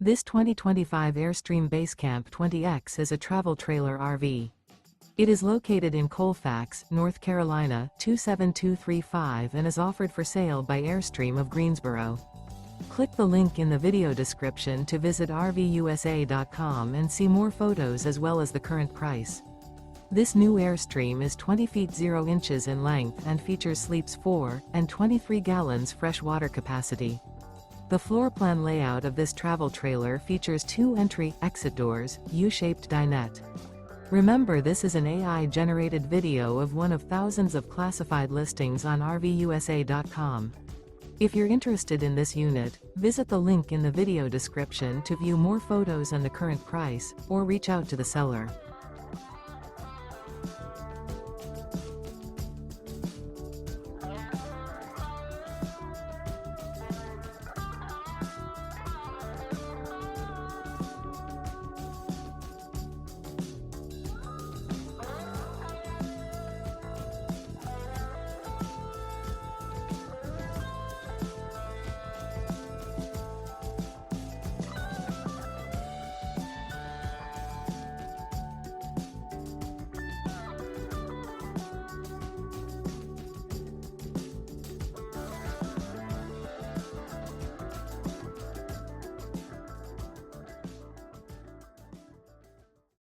This 2025 Airstream Basecamp 20X is a travel trailer RV. It is located in Colfax, North Carolina 27235 and is offered for sale by Airstream of Greensboro. Click the link in the video description to visit RVUSA.com and see more photos as well as the current price. This new Airstream is 20 feet 0 inches in length and features sleeps 4 and 23 gallons fresh water capacity. The floor plan layout of this travel trailer features 2 entry-exit doors, U-shaped dinette. Remember, this is an AI-generated video of one of thousands of classified listings on RVUSA.com. If you're interested in this unit, visit the link in the video description to view more photos and the current price, or reach out to the seller.